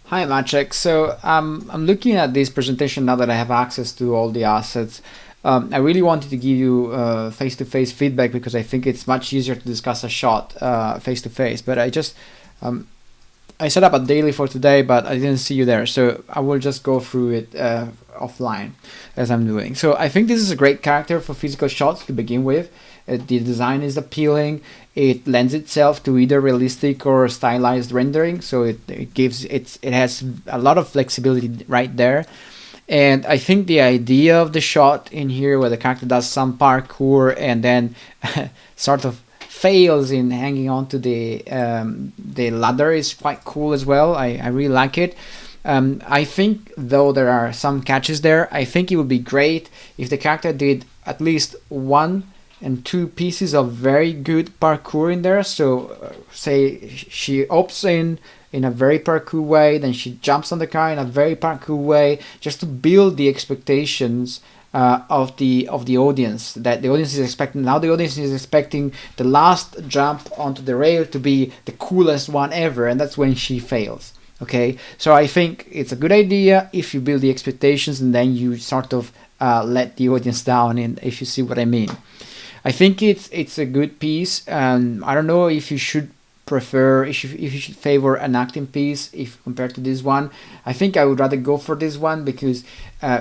Hi Maciek. So I'm looking at this presentation now that I have access to all the assets. I really wanted to give you face-to-face feedback because I think it's much easier to discuss a shot face-to-face. But I set up a daily for today, but I didn't see you there, so I will just go through it offline as I'm doing. So I think this is a great character for physical shots to begin with. The design is appealing. It lends itself to either realistic or stylized rendering, so it has a lot of flexibility right there. And I think the idea of the shot in here, where the character does some parkour and then sort of fails in hanging on to the ladder, is quite cool as well. I really like it. I think, though there are some catches there, I think it would be great if the character did at least one and two pieces of very good parkour in there. So say she opts in a very parkour way, then she jumps on the car in a very parkour way, just to build the expectations of the audience, that the audience is expecting. Now the audience is expecting the last jump onto the rail to be the coolest one ever, and that's when she fails. Okay, so I think it's a good idea if you build the expectations and then you sort of let the audience down, and if you see what I mean. I think it's a good piece. I don't know if you should prefer, if you should favor an acting piece if compared to this one. I think I would rather go for this one because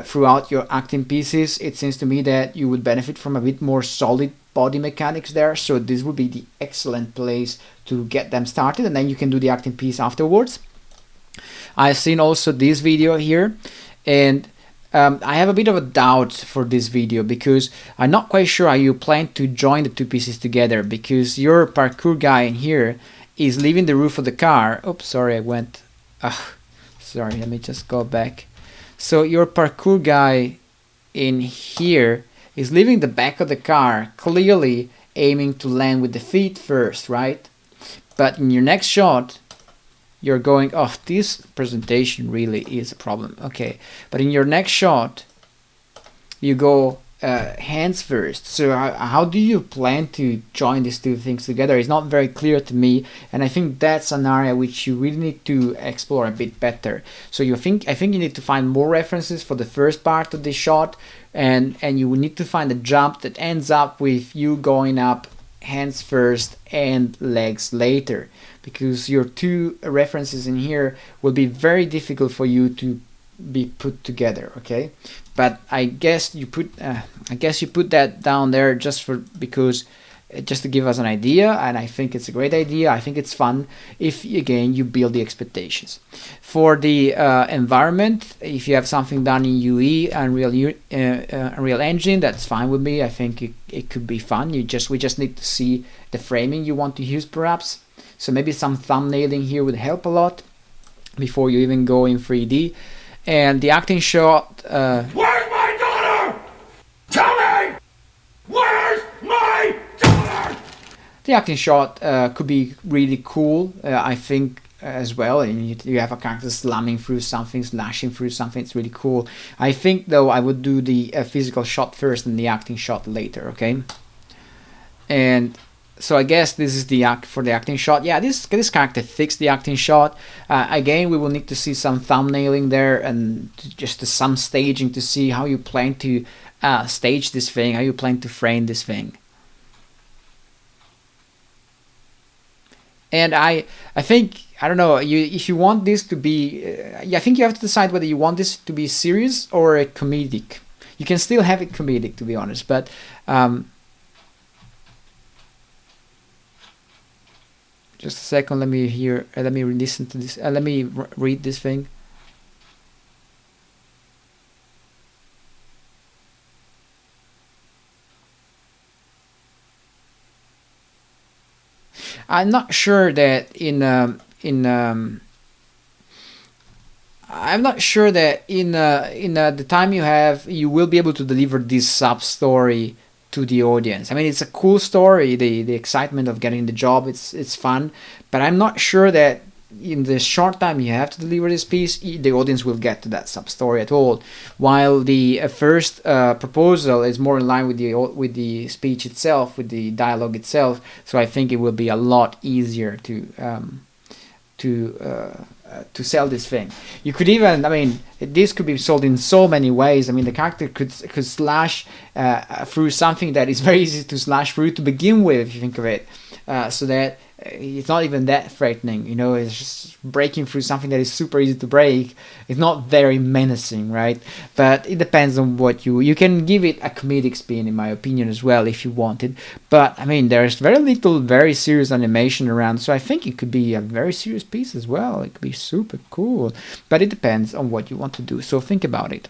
throughout your acting pieces, it seems to me that you would benefit from a bit more solid body mechanics there. So this would be the excellent place to get them started, and then you can do the acting piece afterwards. I've seen also this video here, and I have a bit of a doubt for this video because I'm not quite sure how you plan to join the two pieces together, because your parkour guy in here is leaving the roof of the car. Oops, sorry, I went. Sorry, let me just go back. So your parkour guy in here is leaving the back of the car, clearly aiming to land with the feet first, right? But in your next shot, you're going, oh, this presentation really is a problem. Okay, but in your next shot, you go hands first. So how do you plan to join these two things together? It's not very clear to me, and I think that's an area which you really need to explore a bit better. So I think you need to find more references for the first part of the shot, and you will need to find a jump that ends up with you going up hands first and legs later, because your two references in here will be very difficult for you to be put together. Okay, but I guess you put that down there just to give us an idea, and I think it's a great idea. I think it's fun if, again, you build the expectations. For the environment, if you have something done in UE, Unreal Engine, that's fine with me. I think it could be fun. We just need to see the framing you want to use, perhaps. So maybe some thumbnailing here would help a lot before you even go in 3D. And the acting shot. Where's my daughter? Tell me! Where's my daughter? The acting shot could be really cool, I think, as well. And you have a character slamming through something, slashing through something. It's really cool. I think, though, I would do the physical shot first and the acting shot later. Okay. And so I guess this is the act for the acting shot. Yeah, this character fixed the acting shot. Again, we will need to see some thumbnailing there and just some staging to see how you plan to stage this thing, how you plan to frame this thing. And I think, I don't know, if you want this to be, I think you have to decide whether you want this to be serious or a comedic. You can still have it comedic, to be honest, but just a second, let me listen to this, let me read this thing. I'm not sure that I'm not sure that in the time you have, you will be able to deliver this sub story to the audience. I mean, it's a cool story, the excitement of getting the job, it's fun, but I'm not sure that in the short time you have to deliver this piece, the audience will get to that sub story at all. While the first proposal is more in line with the speech itself, with the dialogue itself. So I think it will be a lot easier to to sell this thing. You could even, I mean, this could be sold in so many ways. I mean, the character could slash through something that is very easy to slash through to begin with, if you think of it, so that it's not even that threatening. You know, it's just breaking through something that is super easy to break. It's not very menacing, right? But it depends on what you can give it a comedic spin, in my opinion, as well, if you wanted. But I mean, there's very little very serious animation around, so I think it could be a very serious piece as well. It could be super cool, but it depends on what you want to do, so think about it.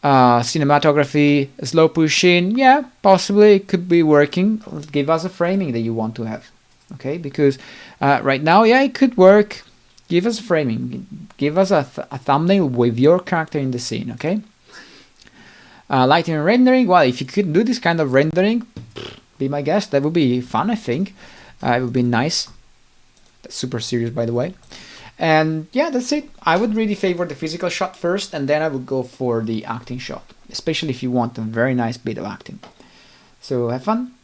Cinematography, slow push in, yeah, possibly it could be working. Give us a framing that you want to have, okay? Because right now, yeah, it could work. Give us a framing, give us a thumbnail with your character in the scene, okay? Lighting and rendering, well, if you could do this kind of rendering, be my guest. That would be fun, I think. It would be nice. That's super serious, by the way. And yeah, that's it. I would really favor the physical shot first, and then I would go for the acting shot, especially if you want a very nice bit of acting. So have fun.